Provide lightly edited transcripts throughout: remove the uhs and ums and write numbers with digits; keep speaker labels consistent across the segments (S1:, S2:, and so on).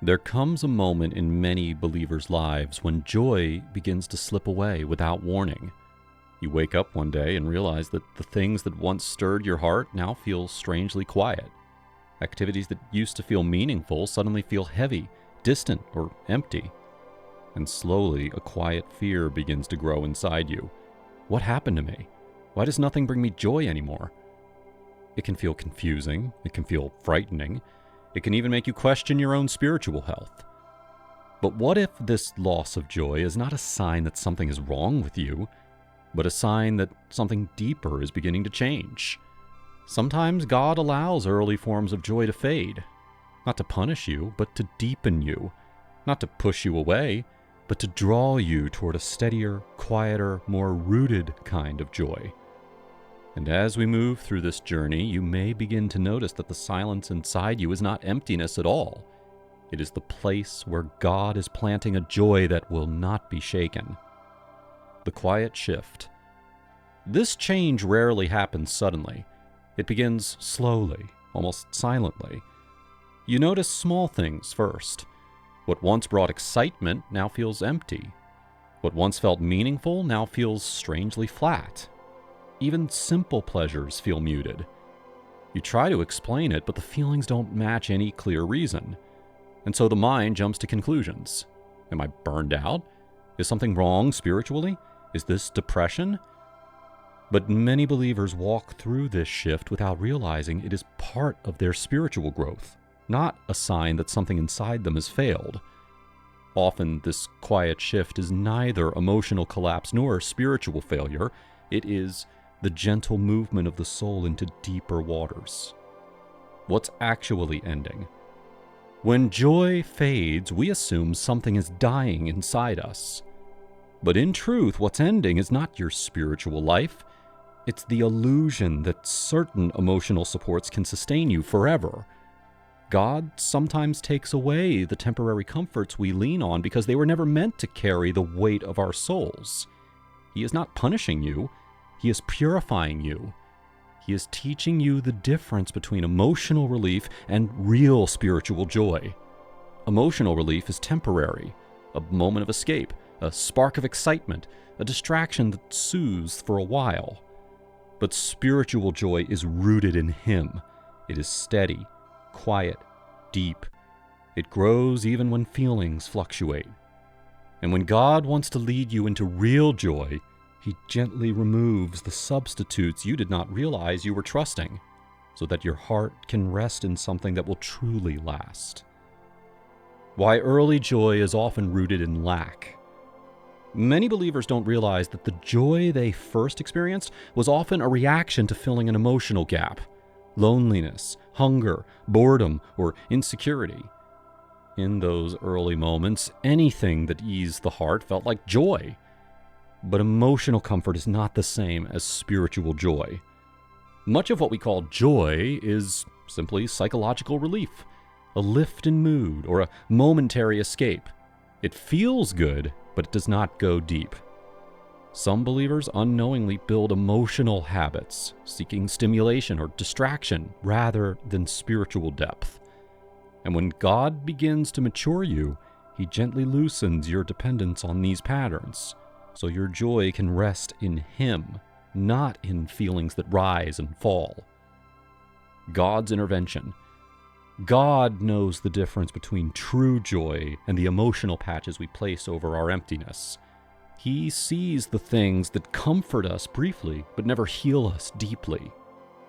S1: There comes a moment in many believers' lives when joy begins to slip away without warning. You wake up one day and realize that the things that once stirred your heart now feel strangely quiet. Activities that used to feel meaningful suddenly feel heavy, distant, or empty. And slowly, a quiet fear begins to grow inside you. What happened to me? Why does nothing bring me joy anymore? It can feel confusing. It can feel frightening. It can even make you question your own spiritual health. But what if this loss of joy is not a sign that something is wrong with you, but a sign that something deeper is beginning to change? Sometimes God allows early forms of joy to fade, not to punish you, but to deepen you, not to push you away, but to draw you toward a steadier, quieter, more rooted kind of joy. And as we move through this journey, you may begin to notice that the silence inside you is not emptiness at all. It is the place where God is planting a joy that will not be shaken. The quiet shift. This change rarely happens suddenly. It begins slowly, almost silently. You notice small things first. What once brought excitement now feels empty. What once felt meaningful now feels strangely flat. Even simple pleasures feel muted. You try to explain it, but the feelings don't match any clear reason. And so the mind jumps to conclusions. Am I burned out? Is something wrong spiritually? Is this depression? But many believers walk through this shift without realizing it is part of their spiritual growth, not a sign that something inside them has failed. Often, this quiet shift is neither emotional collapse nor spiritual failure. It is the gentle movement of the soul into deeper waters. What's actually ending? When joy fades, we assume something is dying inside us. But in truth, what's ending is not your spiritual life. It's the illusion that certain emotional supports can sustain you forever. God sometimes takes away the temporary comforts we lean on because they were never meant to carry the weight of our souls. He is not punishing you. He is purifying you. He is teaching you the difference between emotional relief and real spiritual joy. Emotional relief is temporary, a moment of escape, a spark of excitement, a distraction that soothes for a while. But spiritual joy is rooted in Him. It is steady, quiet, deep. It grows even when feelings fluctuate. And when God wants to lead you into real joy, He gently removes the substitutes you did not realize you were trusting, so that your heart can rest in something that will truly last. Why early joy is often rooted in lack. Many believers don't realize that the joy they first experienced was often a reaction to filling an emotional gap, loneliness, hunger, boredom, or insecurity. In those early moments, anything that eased the heart felt like joy. But emotional comfort is not the same as spiritual joy. Much of what we call joy is simply psychological relief, a lift in mood, or a momentary escape. It feels good, but it does not go deep. Some believers unknowingly build emotional habits, seeking stimulation or distraction rather than spiritual depth. And when God begins to mature you, He gently loosens your dependence on these patterns, so your joy can rest in Him, not in feelings that rise and fall. God's intervention. God knows the difference between true joy and the emotional patches we place over our emptiness. He sees the things that comfort us briefly, but never heal us deeply.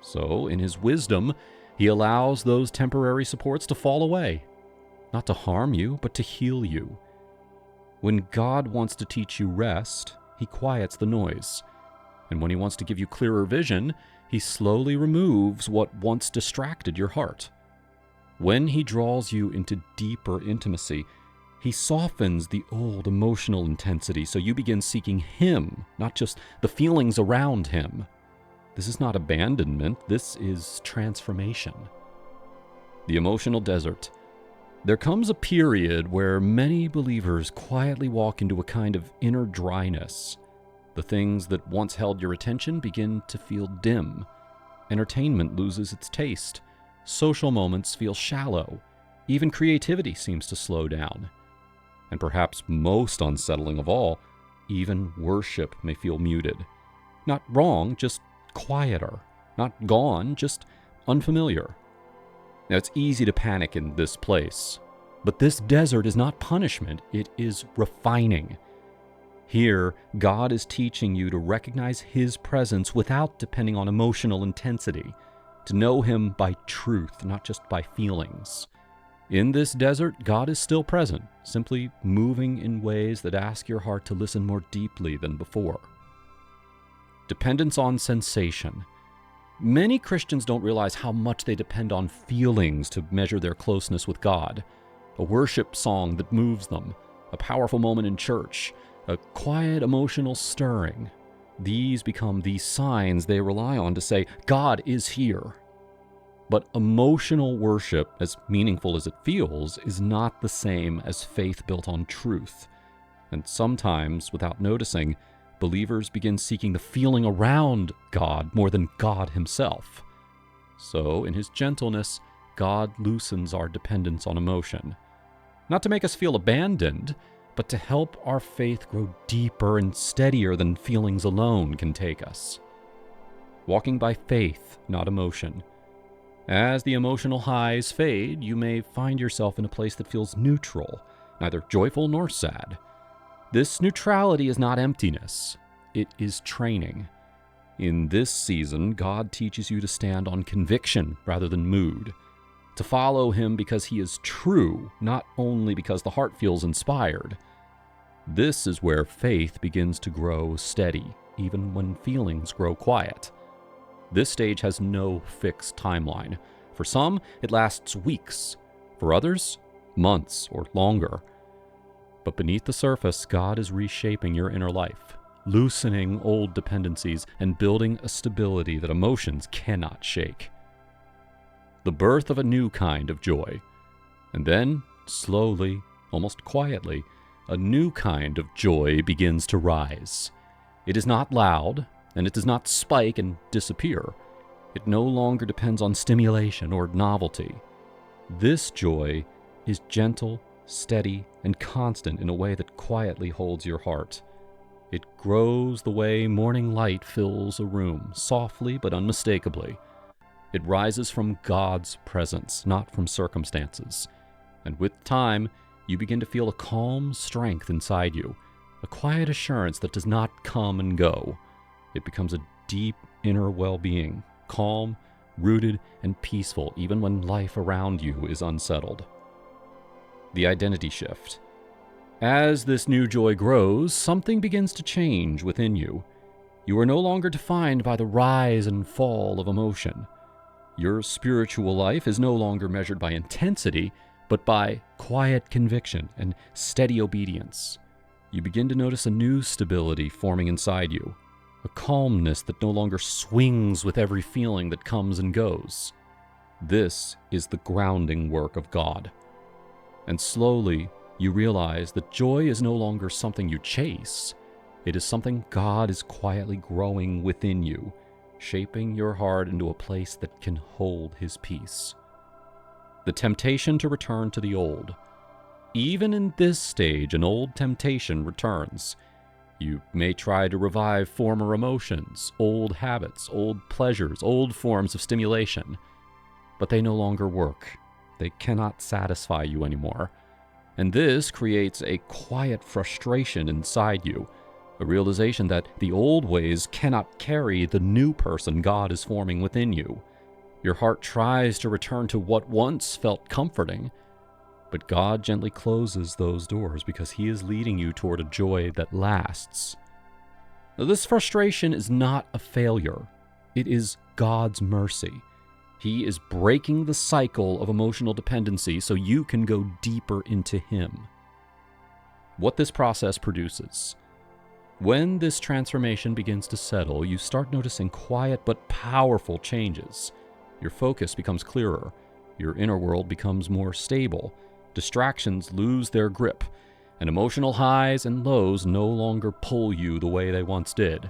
S1: So, in His wisdom, He allows those temporary supports to fall away, not to harm you, but to heal you. When God wants to teach you rest, He quiets the noise. And when He wants to give you clearer vision, He slowly removes what once distracted your heart. When He draws you into deeper intimacy, He softens the old emotional intensity so you begin seeking Him, not just the feelings around Him. This is not abandonment, this is transformation. The emotional desert. There comes a period where many believers quietly walk into a kind of inner dryness. The things that once held your attention begin to feel dim. Entertainment loses its taste. Social moments feel shallow. Even creativity seems to slow down. And perhaps most unsettling of all, even worship may feel muted. Not wrong, just quieter. Not gone, just unfamiliar. Now, it's easy to panic in this place, but this desert is not punishment, it is refining. Here, God is teaching you to recognize His presence without depending on emotional intensity, to know Him by truth, not just by feelings. In this desert, God is still present, simply moving in ways that ask your heart to listen more deeply than before. Dependence on sensation. Many Christians don't realize how much they depend on feelings to measure their closeness with God. A worship song that moves them, a powerful moment in church, a quiet emotional stirring. These become the signs they rely on to say, God is here. But emotional worship, as meaningful as it feels, is not the same as faith built on truth. And sometimes, without noticing, believers begin seeking the feeling around God more than God Himself. So, in His gentleness, God loosens our dependence on emotion. Not to make us feel abandoned, but to help our faith grow deeper and steadier than feelings alone can take us. Walking by faith, not emotion. As the emotional highs fade, you may find yourself in a place that feels neutral, neither joyful nor sad. This neutrality is not emptiness, it is training. In this season, God teaches you to stand on conviction rather than mood, to follow Him because He is true, not only because the heart feels inspired. This is where faith begins to grow steady, even when feelings grow quiet. This stage has no fixed timeline. For some, it lasts weeks. For others, months or longer. But beneath the surface, God is reshaping your inner life, loosening old dependencies and building a stability that emotions cannot shake. The birth of a new kind of joy. And then, slowly, almost quietly, a new kind of joy begins to rise. It is not loud, and it does not spike and disappear. It no longer depends on stimulation or novelty. This joy is gentle, steady, and constant in a way that quietly holds your heart. It grows the way morning light fills a room, softly but unmistakably. It rises from God's presence, not from circumstances. And with time, you begin to feel a calm strength inside you, a quiet assurance that does not come and go. It becomes a deep inner well-being, calm, rooted, and peaceful even when life around you is unsettled. The identity shift. As this new joy grows, something begins to change within you. You are no longer defined by the rise and fall of emotion. Your spiritual life is no longer measured by intensity, but by quiet conviction and steady obedience. You begin to notice a new stability forming inside you. A calmness that no longer swings with every feeling that comes and goes. This is the grounding work of God. And slowly, you realize that joy is no longer something you chase. It is something God is quietly growing within you, shaping your heart into a place that can hold His peace. The temptation to return to the old. Even in this stage, an old temptation returns. You may try to revive former emotions, old habits, old pleasures, old forms of stimulation. But they no longer work. They cannot satisfy you anymore. And this creates a quiet frustration inside you, a realization that the old ways cannot carry the new person God is forming within you. Your heart tries to return to what once felt comforting, but God gently closes those doors because He is leading you toward a joy that lasts. Now, this frustration is not a failure. It is God's mercy. He is breaking the cycle of emotional dependency so you can go deeper into Him. What this process produces. When this transformation begins to settle, you start noticing quiet but powerful changes. Your focus becomes clearer. Your inner world becomes more stable. Distractions lose their grip, and emotional highs and lows no longer pull you the way they once did.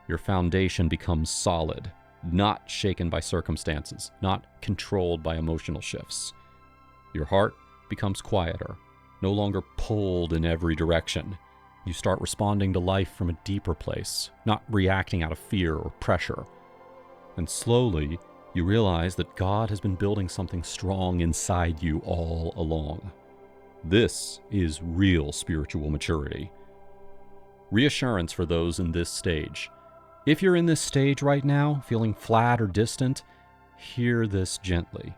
S1: Your foundation becomes solid, not shaken by circumstances, not controlled by emotional shifts. Your heart becomes quieter, no longer pulled in every direction. You start responding to life from a deeper place, not reacting out of fear or pressure. And slowly, you realize that God has been building something strong inside you all along. This is real spiritual maturity. Reassurance for those in this stage. If you're in this stage right now, feeling flat or distant, hear this gently.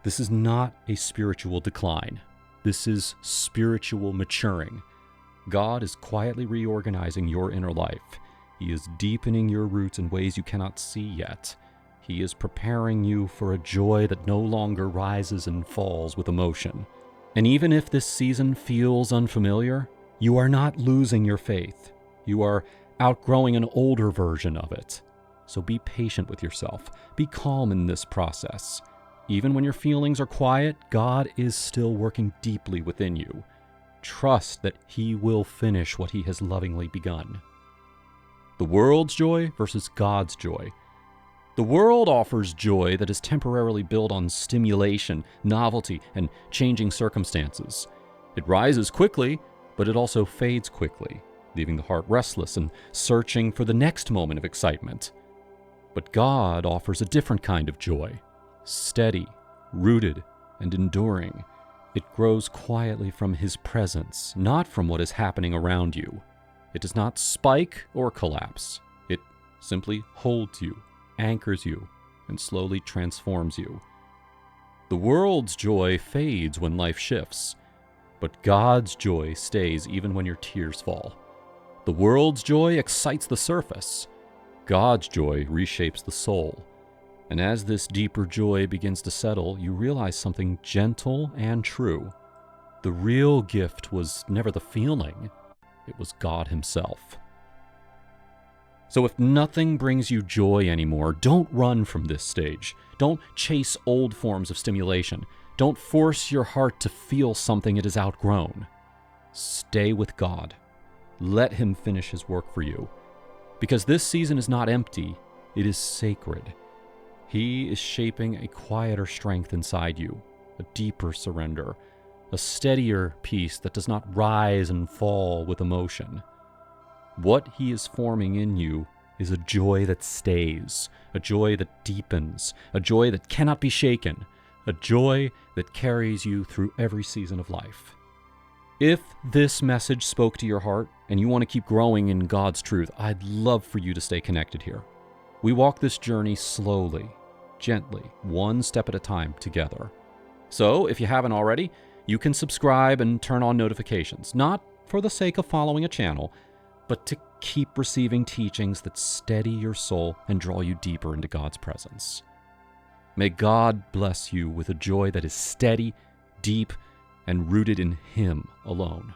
S1: This is not a spiritual decline. This is spiritual maturing. God is quietly reorganizing your inner life. He is deepening your roots in ways you cannot see yet. He is preparing you for a joy that no longer rises and falls with emotion. And even if this season feels unfamiliar, you are not losing your faith. You are outgrowing an older version of it. So be patient with yourself. Be calm in this process. Even when your feelings are quiet, God is still working deeply within you. Trust that He will finish what He has lovingly begun. The world's joy versus God's joy. The world offers joy that is temporarily built on stimulation, novelty, and changing circumstances. It rises quickly, but it also fades quickly, leaving the heart restless and searching for the next moment of excitement. But God offers a different kind of joy, steady, rooted, and enduring. It grows quietly from His presence, not from what is happening around you. It does not spike or collapse. It simply holds you, anchors you, and slowly transforms you. The world's joy fades when life shifts, but God's joy stays even when your tears fall. The world's joy excites the surface. God's joy reshapes the soul. And as this deeper joy begins to settle, you realize something gentle and true. The real gift was never the feeling, it was God Himself. So if nothing brings you joy anymore, don't run from this stage. Don't chase old forms of stimulation. Don't force your heart to feel something it has outgrown. Stay with God. Let Him finish His work for you. Because this season is not empty, it is sacred. He is shaping a quieter strength inside you, a deeper surrender, a steadier peace that does not rise and fall with emotion. What He is forming in you is a joy that stays, a joy that deepens, a joy that cannot be shaken, a joy that carries you through every season of life. If this message spoke to your heart and you want to keep growing in God's truth, I'd love for you to stay connected here. We walk this journey slowly, gently, one step at a time together. So if you haven't already, you can subscribe and turn on notifications, not for the sake of following a channel, but to keep receiving teachings that steady your soul and draw you deeper into God's presence. May God bless you with a joy that is steady, deep, and rooted in Him alone.